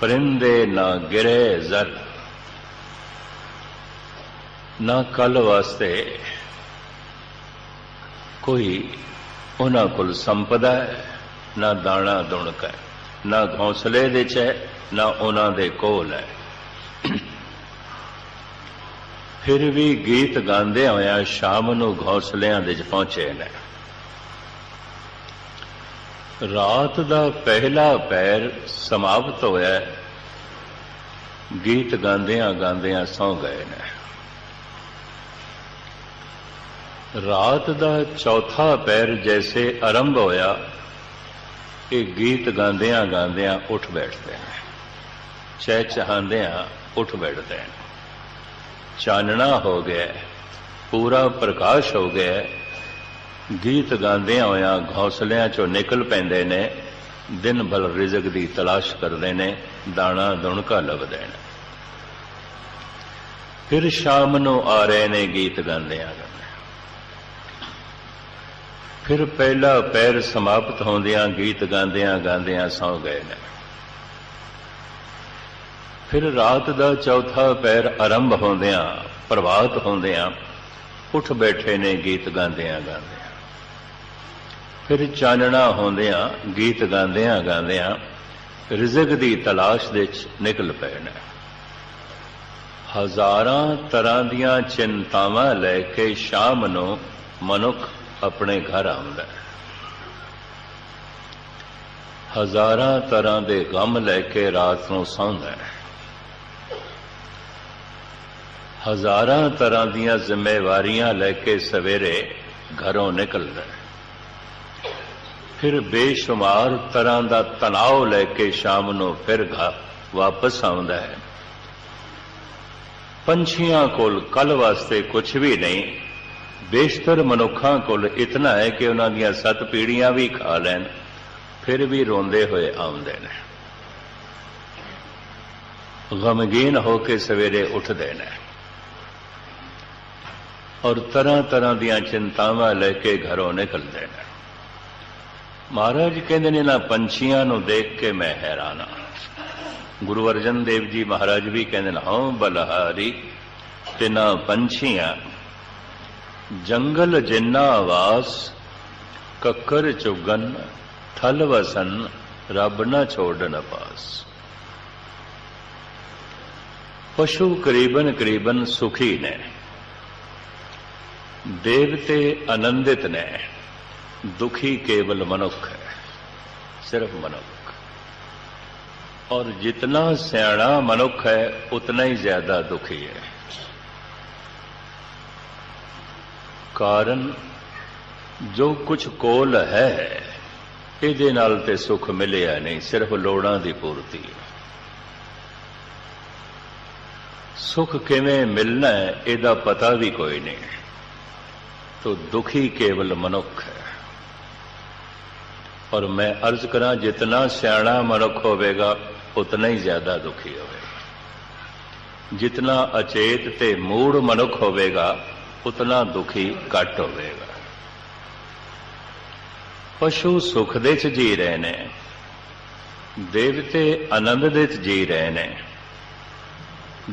परिंदे ना गिरे जर, ना कल वास्ते कोई उन्हां कोल संपदा है, ना दाना दुणक है, ना घौंसले दे च है, ना उन्हां दे कोल है। फिर भी गीत गांदे होया शाम नूं घौंसलियां दे पहुंचे ने। रात दा पहला पैर समाप्त होया, गीत गांदियां गांदियां सौ गए ने। रात दा चौथा पैर जैसे आरंभ होया, ये गीत गांदियां गांदियां उठ बैठते हैं, चहचहांदियां उठ बैठते हैं। चानना हो गया, पूरा प्रकाश हो गया, गीत गांदियां होया घौंसलियां चो निकल पैंदे ने, दिन भर रिजक दी तलाश करते ने, दाना दुणका लभदे ने। फिर शाम नूं आ रहे ने गीत गांदियां गांदियां। फिर पहला पैर समाप्त होंदियां गीत गांदियां गांदियां सौ गए ने। फिर रात दा चौथा पैर आरंभ होंदियां प्रभात होंदियां उठ बैठे ने गीत गांदियां गांदियां। फिर चानना होंदियां गीत गांदियां गांदियां रिज़क दी तलाश दे निकल पए ने। हज़ारां तरह दियां चिंतावां लैके शाम नूं मनुख अपने घर आउंदा है। हज़ारां तरह दे गम लैके रात नूं सौंदा है। हज़ारां तरह दियां जिम्मेवारियां लैके सवेरे घरों निकलदा है। फिर बेशुमार तरह का तनाव लैके शाम नूं फिर वापस आउंदा है। पंछियां कोल कल वास्ते कुछ भी नहीं, बेशतर मनुखां कोल इतना है कि उन्हां दियां 7 पीढ़ियां भी खा लैन, फिर भी रोंदे हुए आउंदे ने, गमगीन होके सवेरे उठदे ने और तरह तरह दियां चिंतावां लैके घरों निकलते हैं। महाराज कहते ने, इन्हां पंछियां नूं देख के मैं हैरान हाँ। गुरु अर्जन देव जी महाराज भी कहते हैं, हाँ बलहारी तिना पंछियां जंगल जिन्ना आवास, कक्कर चुगन थल वसन, रब न छोड़न पास। पशु करीबन करीबन सुखी ने, देवते आनंदित ने, दुखी केवल मनुख है, सिर्फ मनुख। और जितना सियाणा मनुख है उतना ही ज्यादा दुखी है। कारण जो कुछ कोल है इहदे नाल ते सुख मिलिया नहीं, सिर्फ लोड़ां दी पूर्ति है। सुख किवें मिलना है इहदा पता भी कोई नहीं, तो दुखी केवल मनुख है। और मैं अर्ज करा, जितना सियाणा मनुख होवेगा उतना ही ज्यादा दुखी होवेगा। जितना अचेत ते मूढ़ मनुख होवेगा उतना दुखी घट होवेगा। पशु सुख दे च जी रहे ने, देवते आनंद दे च जी रहे ने,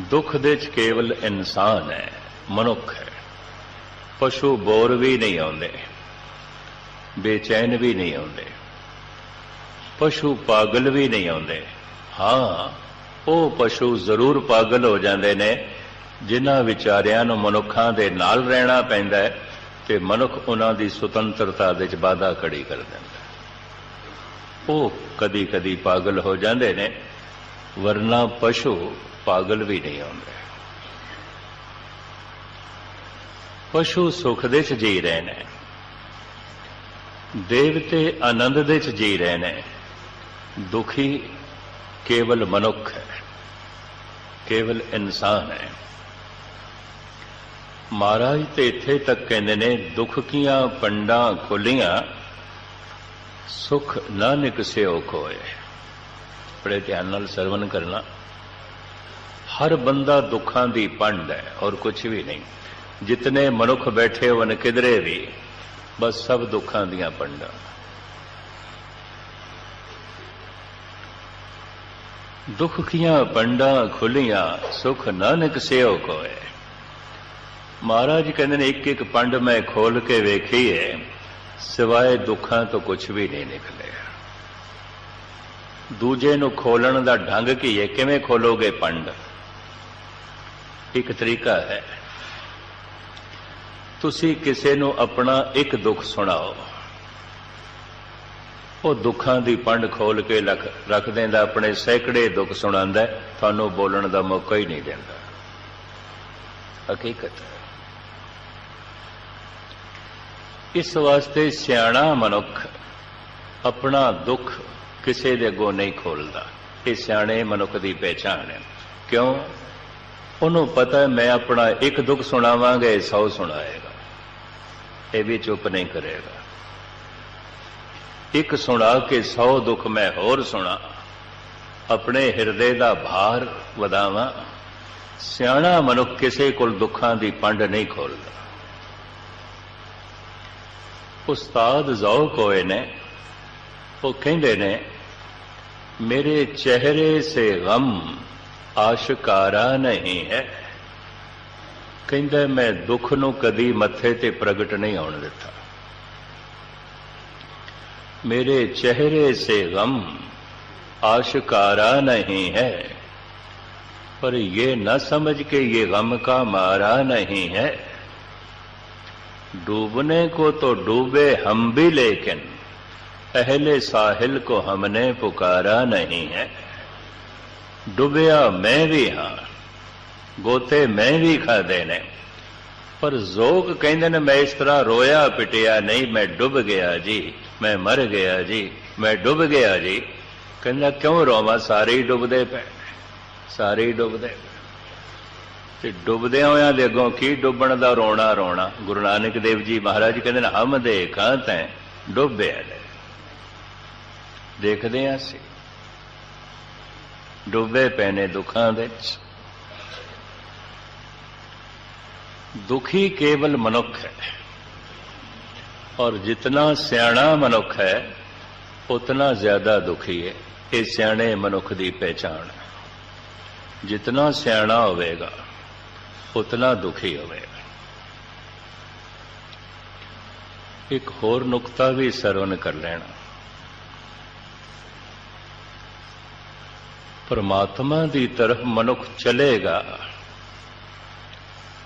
दुख दे च केवल इंसान है, मनुख है। पशु बोर भी नहीं आते, बेचैन भी नहीं आते, पशु पागल भी नहीं आते। हाँ, वो पशु जरूर पागल हो जाते ने जिन्हां विचारियां नूं मनुखां दे नाल रहना पैंदा है ते मनुख उन्हां दी सुतंत्रता दे च बाधा खड़ी कर दिंदा है। वो कदी कदी पागल हो जाते ने, वरना पशु पागल भी नहीं आते। पशु सुख दे च जी रहे ने, देवते आनंद दे च जी रहे ने, दुखी केवल मनुख है, केवल इंसान है। महाराज ते इत्थे तक कहते ने, दुख कियां पंडां खुलियां, सुख ना निकसियो खोए। बड़े ध्यान नाल सरवण करना। हर बंदा दुखां दी पंड है और कुछ भी नहीं। जितने मनुख बैठे होन किधरे भी, बस सब दुखां दियां पंडां। दुख कियां पंडा खुलियां सुख नानक सेओ कोय। महाराज कहते हैं एक एक पंड मैं खोल के वेखी है, सिवाय दुखा तो कुछ भी नहीं निकले। दूजे नूं खोलण दा ढंग की है, किवें खोलोगे पंड? एक तरीका है, तुसी किसे नूं अपना एक दुख सुनाओ, वो दुखों की पंड खोल के रख देंदा, अपने सैकड़े दुख सुणांदा, थानू बोलण का मौका ही नहीं देंदा। हकीकत है। इस वास्ते सियाणा मनुख अपना दुख किसी दे अगों नहीं खोलता। ये सियाणे मनुख की पहचान है। क्यों? उन्होंने पता है मैं अपना एक दुख सुनावांगा, 100 सुनाएगा, ये भी चुप नहीं करेगा। एक सुना के 100 दुख मैं होर सुना, अपने हिरदे का भार वधावां। सियाणा मनुख किसी को दुखों की पंड नहीं खोलता। उस्ताद ज़ौक़ होए ने, वो कहते ने, मेरे चेहरे से गम आशकारा नहीं है। कहंदा मैं दुख नूं कदी मत्थे ते प्रगट नहीं होण दिता। मेरे चेहरे से गम आशकारा नहीं है, पर ये न समझ के ये गम का मारा नहीं है। डूबने को तो डूबे हम भी, लेकिन पहले साहिल को हमने पुकारा नहीं है। डूबया मैं भी हाँ, गोते मैं भी खादे ने, पर ज़ौक़ कहंदे ने मैं इस तरह रोया पिटिया नहीं, मैं डुब गया जी, मैं मर गया जी, मैं डुब गया जी। कहंदा क्यों रोवां? सारे ही डुबदे पे, सारे ही डुबदे पे। ते डुबदियां होयां दे अगों की डुबण दा रोना रोना। गुरु नानक देव जी महाराज कहंदे ने हम देखा तैं डुबया ने। देखदे हां सी डुबे पे ने दुखां दे विच। दुखी केवल मनुख है, और जितना सियाणा मनुख है उतना ज्यादा दुखी है। ये सियाणे मनुख की पहचान है। जितना सियाणा होवेगा उतना दुखी होवेगा। एक होर नुकता भी सरवण कर लेना। परमात्मा की तरफ मनुख चलेगा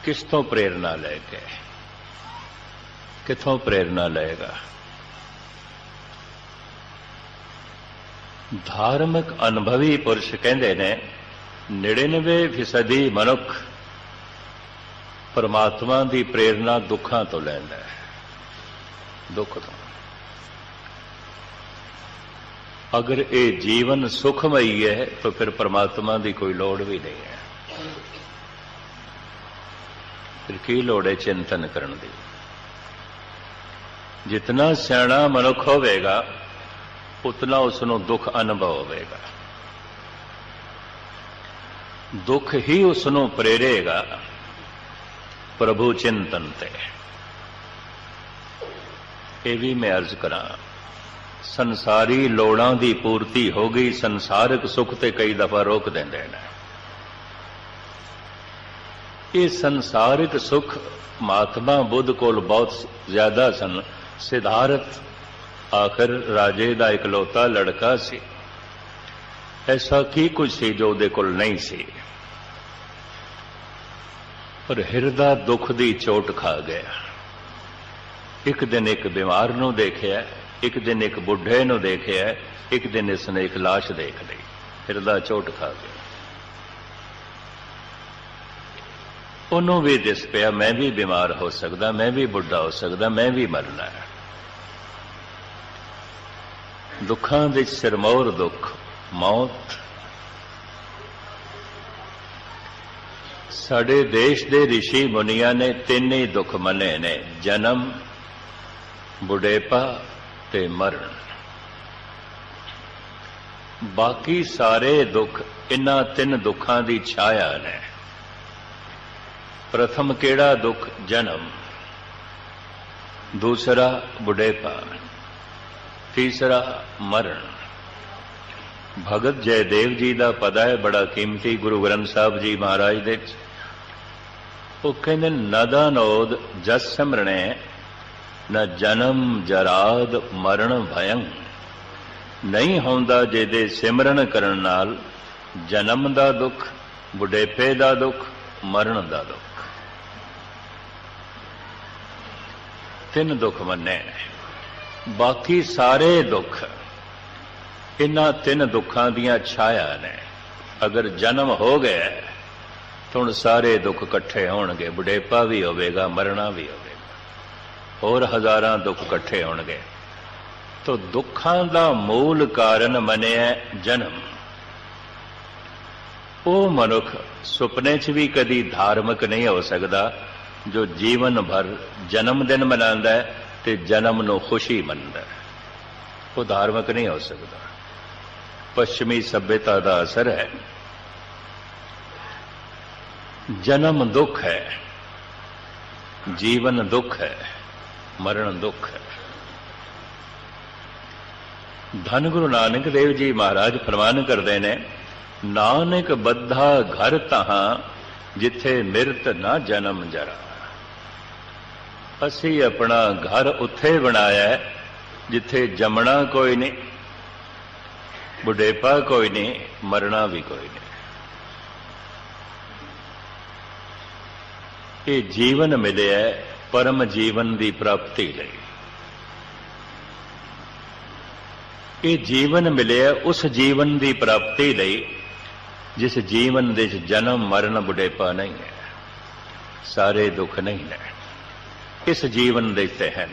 किस तो प्रेरणा लेके? किथों प्रेरणा लेगा? धार्मिक अनुभवी पुरुष कहते ने 99% मनुख परमात्मा की प्रेरणा दुखों तो लैंदा है। दुख तो अगर ये जीवन सुखमयी है तो फिर परमात्मा की कोई लोड़ भी नहीं है। फिर की लोड़ है चिंतन करने की? जितना सियाणा मनुख होवेगा उतना उसनों दुख अनुभव होवेगा। दुख ही उसनों प्रेरेगा प्रभु चिंतन ते। ये भी मैं अर्ज करा, संसारी लोड़ां दी पूर्ति हो गई, संसारिक सुख ते कई दफा रोक देंदे ने। ये संसारिक सुख महात्मा बुद्ध कोल बहुत ज्यादा सन। सिद्धार्थ आखिर राजे दा इकलौता लड़का सी, ऐसा की कुछ सी जो उहदे कोल नहीं सी, पर हिरदा दुख दी चोट खा गया। एक दिन एक बीमार नूं देखिया, एक दिन एक बुढ़े नूं देखिया, एक दिन इसने एक लाश देख ली। हिरदा चोट खा गया। उन्होंने भी दिस पिया मैं भी बीमार हो सकदा, मैं भी बुढ़ा हो सकदा, मैं भी मरना है। दुखां दे सिरमौर दुख मौत। साडे देश दे ऋषि मुनिया ने 3 ही दुख मने ने, जन्म, बुढ़ेपा ते मरण। बाकी सारे दुख इन्हां 3 दुखां दी छाया ने। प्रथम केड़ा दुख? जन्म, दूसरा बुढ़ेपा, तीसरा मरण। भगत जयदेव जी का पदा है बड़ा कीमती गुरु ग्रंथ साहब जी महाराज दे वो कहते नदा नोद जस सिमरणे न जन्म जराद मरण भयं नहीं होंदा जेदे सिमरन करन नाल जन्म दा दुख बुढ़ेपे दा दुख मरण दा दुख तीन दुख मन्ने बाकी सारे दुख इन्हां तीन दुखां दियां छाया ने अगर जन्म हो गया तो हुण सारे दुख इकट्ठे होणगे बुढ़ेपा भी होवेगा मरना भी होवेगा और हजारां दुख इकट्ठे होणगे तो दुखां दा मूल कारण मनिया जन्म वो मनुख सुपने च भी कदी धार्मिक नहीं हो सकता जो जीवन भर जन्मदिन मनांदा है ते जन्म नूं खुशी मनदा है वो धार्मिक नहीं हो सकता पश्चिमी सभ्यता का असर है जन्म दुख है जीवन दुख है मरण दुख है धन गुरु नानक देव जी महाराज फरमान करते ने नानक बद्धा घर तहां जिथे मिरत ना जन्म जरा असी अपना घर उत्थे बनाया है जिथे जमना कोई नहीं बुढ़ेपा कोई नहीं मरना भी कोई नहीं ये जीवन मिले है परम जीवन की प्राप्ति लई ये जीवन मिले है उस जीवन की प्राप्ति लई जिस जीवन दे जन्म मरण बुढ़ेपा नहीं है सारे दुख नहीं है इस जीवन दे ते हैं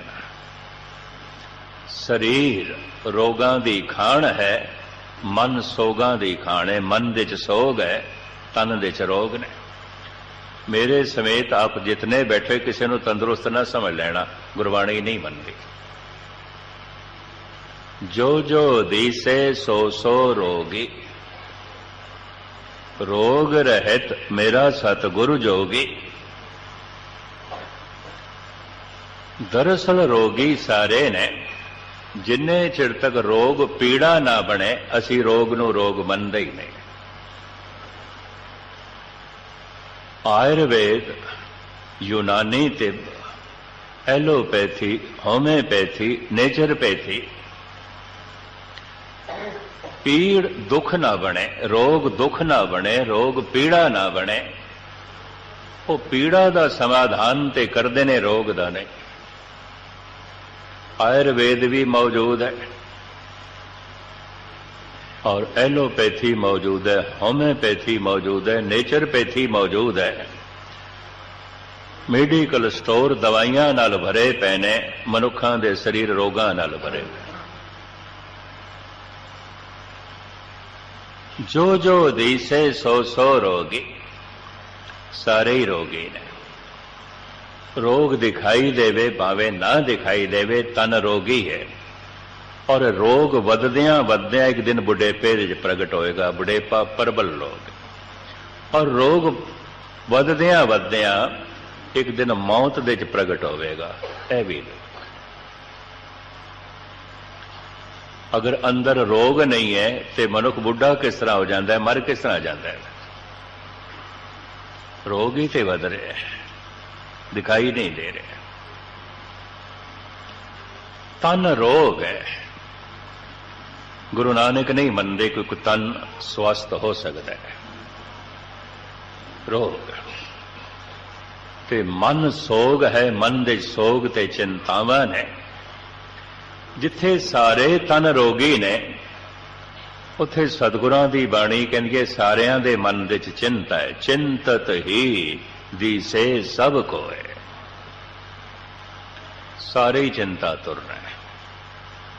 शरीर रोगां दी खाण है मन सोगां दी खाण है मन दे च सोग है तन दे च रोग ने मेरे समेत आप जितने बैठे किसी को तंदुरुस्त ना समझ लेना गुरबाणी नहीं मनती जो जो दीसे सो सो रोगी रोग रहित मेरा सतगुरु जोगी दरअसल रोगी सारे ने जिन्ने चिर तक रोग पीड़ा ना बने असी रोग नूं रोग मनदे ही नहीं आयुर्वेद यूनानी तिब एलोपैथी होम्योपैथी नेचरपैथी पीड़ दुख ना बने रोग दुख ना बने रोग पीड़ा ना बने वो पीड़ा का समाधान ते करते ने रोग का नहीं आयुर्वेद भी मौजूद है और एलोपैथी मौजूद है होम्योपैथी मौजूद है नेचरपैथी मौजूद है मेडिकल स्टोर दवाइयां नाल भरे पे ने मनुखां दे शरीर रोगां नाल भरे जो जो दीसे सो सो रोगी सारे ही रोगी ने रोग दिखाई देवे भावे ना दिखाई देवे तन रोगी है और रोग वधदियां वधदियां एक दिन बुढ़ेपे प्रगट होएगा बुढ़ेपा प्रबल रोग और रोग वधदियां वधदियां एक दिन मौत दे प्रगट होएगा यह भी अगर अंदर रोग नहीं है तो मनुख बुढ़ा किस तरह हो जाता है मर किस तरह जाता है रोग ही तो वध रहे हैं दिखाई नहीं दे रहे तन रोग है गुरु नानक नहीं मनते क्योंकि तन स्वस्थ हो सकता है रोग ते मन सोग है मन दे सोग ते चिंतावां ने जिथे सारे तन रोगी ने उथे सतगुरां दी बाणी कहंदी है सारियां दे मन दे चिंता है चिंतत ही दिसे सब को है सारे ही चिंता तुरना है